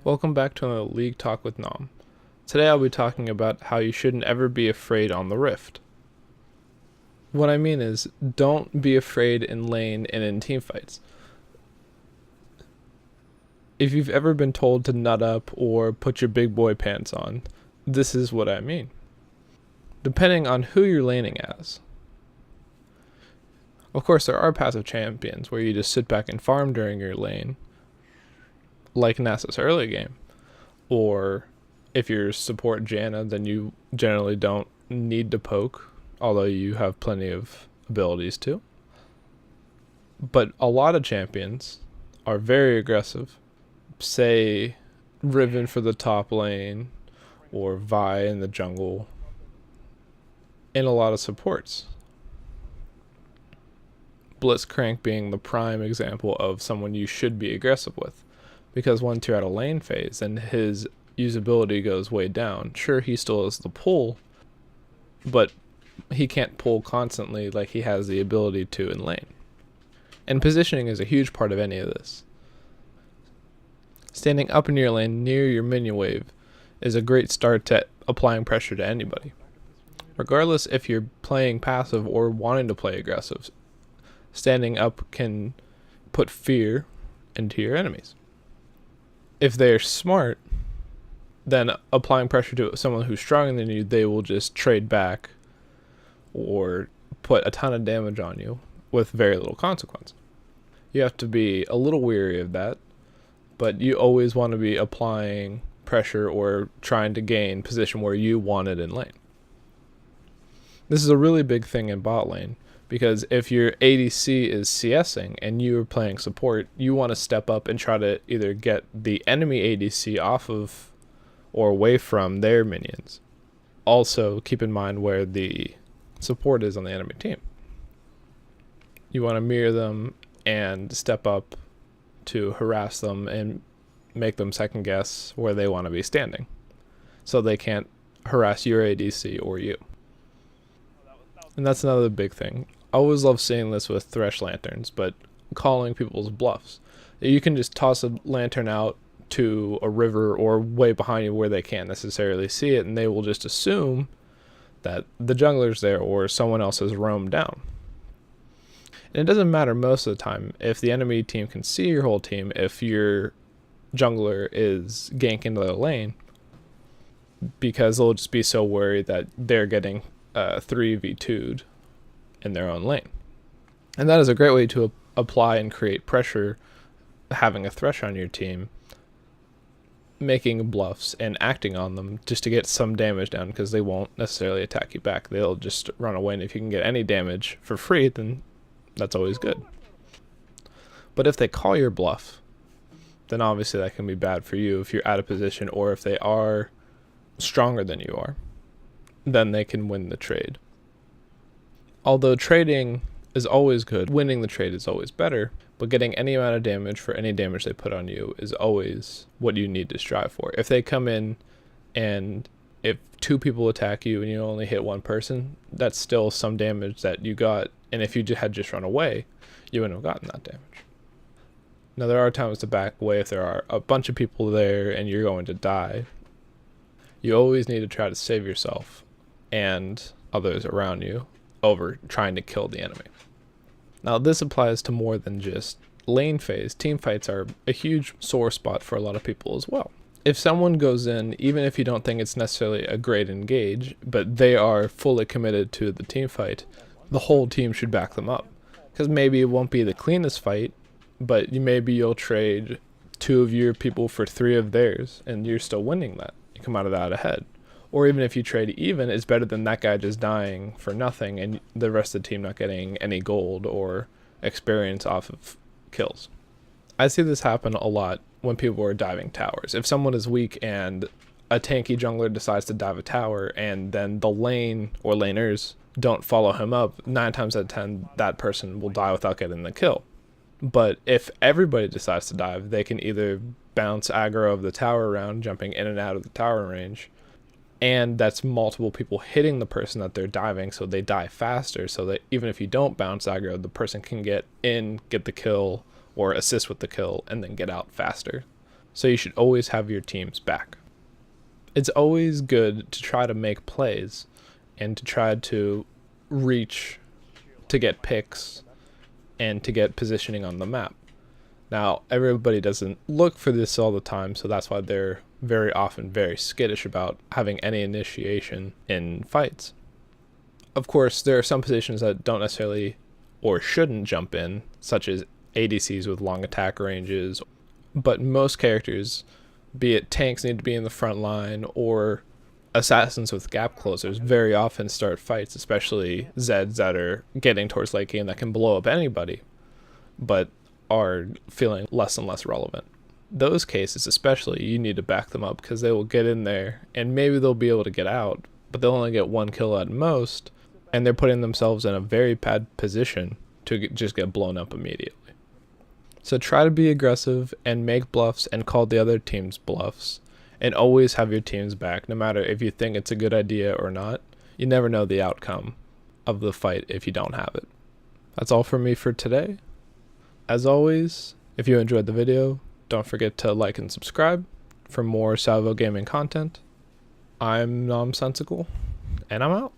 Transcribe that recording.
Welcome back to another League Talk with Nom. Today I'll be talking about how you shouldn't ever be afraid on the Rift. What I mean is, don't be afraid in lane and in teamfights. If you've ever been told to nut up or put your big boy pants on, this is what I mean. Depending on who you're laning as. Of course, there are passive champions where you just sit back and farm during your lane, like Nasus early game. Or if you're support Janna, then you generally don't need to poke, although you have plenty of abilities to. But a lot of champions are very aggressive. Say Riven for the top lane, or Vi in the jungle, and a lot of supports. Blitzcrank being the prime example of someone you should be aggressive with. Because once you're at a lane phase and his usability goes way down, sure, he still has the pull, but he can't pull constantly like he has the ability to in lane. And positioning is a huge part of any of this. Standing up in your lane near your minion wave is a great start to applying pressure to anybody. Regardless if you're playing passive or wanting to play aggressive, standing up can put fear into your enemies. If they're smart, then applying pressure to someone who's stronger than you, they will just trade back or put a ton of damage on you with very little consequence. You have to be a little weary of that, but you always want to be applying pressure or trying to gain position where you want it in lane. This is a really big thing in bot lane, because if your ADC is CSing and you are playing support, you want to step up and try to either get the enemy ADC off of or away from their minions. Also, keep in mind where the support is on the enemy team. You want to mirror them and step up to harass them and make them second guess where they want to be standing, so they can't harass your ADC or you. And that's another big thing. I always love seeing this with Thresh lanterns, but calling people's bluffs. You can just toss a lantern out to a river or way behind you where they can't necessarily see it, and they will just assume that the jungler's there or someone else has roamed down. And it doesn't matter most of the time if the enemy team can see your whole team if your jungler is ganking their lane, because they'll just be so worried that they're getting 3v2'd in their own lane. And that is a great way to apply and create pressure, having a Thresh on your team, making bluffs and acting on them just to get some damage down, because they won't necessarily attack you back. They'll just run away, and if you can get any damage for free, then that's always good. But if they call your bluff, then obviously that can be bad for you if you're out of position, or if they are stronger than you are, then they can win the trade. Although trading is always good, winning the trade is always better, but getting any amount of damage for any damage they put on you is always what you need to strive for. If they come in and if two people attack you and you only hit one person, that's still some damage that you got, and if you had just run away, you wouldn't have gotten that damage. Now, there are times to back away if there are a bunch of people there and you're going to die. You always need to try to save yourself and others around you over trying to kill the enemy. Now, this applies to more than just lane phase. Team fights are a huge sore spot for a lot of people as well. If someone goes in, even if you don't think it's necessarily a great engage, but they are fully committed to the team fight, the whole team should back them up. Because maybe it won't be the cleanest fight, but maybe you'll trade 2 of your people for 3 of theirs, and you're still winning that. You come out of that ahead. Or even if you trade even, it's better than that guy just dying for nothing and the rest of the team not getting any gold or experience off of kills. I see this happen a lot when people are diving towers. If someone is weak and a tanky jungler decides to dive a tower, and then the lane or laners don't follow him up, 9 times out of 10 that person will die without getting the kill. But if everybody decides to dive, they can either bounce aggro of the tower around, jumping in and out of the tower range, and that's multiple people hitting the person that they're diving, so they die faster, so that even if you don't bounce aggro, the person can get in, get the kill, or assist with the kill, and then get out faster. so you should always have your team's back. It's always good to try to make plays and to try to reach to get picks and to get positioning on the map. Now, everybody doesn't look for this all the time, so that's why they're very often very skittish about having any initiation in fights. Of course, there are some positions that don't necessarily or shouldn't jump in, such as ADCs with long attack ranges, but most characters, be it tanks, need to be in the front line, or assassins with gap closers very often start fights, especially Zeds that are getting towards late game that can blow up anybody, but are feeling less and less relevant. Those cases especially, you need to back them up because they will get in there and maybe they'll be able to get out, but they'll only get one kill at most, and they're putting themselves in a very bad position to just get blown up immediately. So try to be aggressive and make bluffs and call the other team's bluffs, and always have your team's back, no matter if you think it's a good idea or not. You never know the outcome of the fight if you don't have it. That's all from me for today. As always, if you enjoyed the video, don't forget to like and subscribe for more Salvo Gaming content. I'm Nonsensical, and I'm out.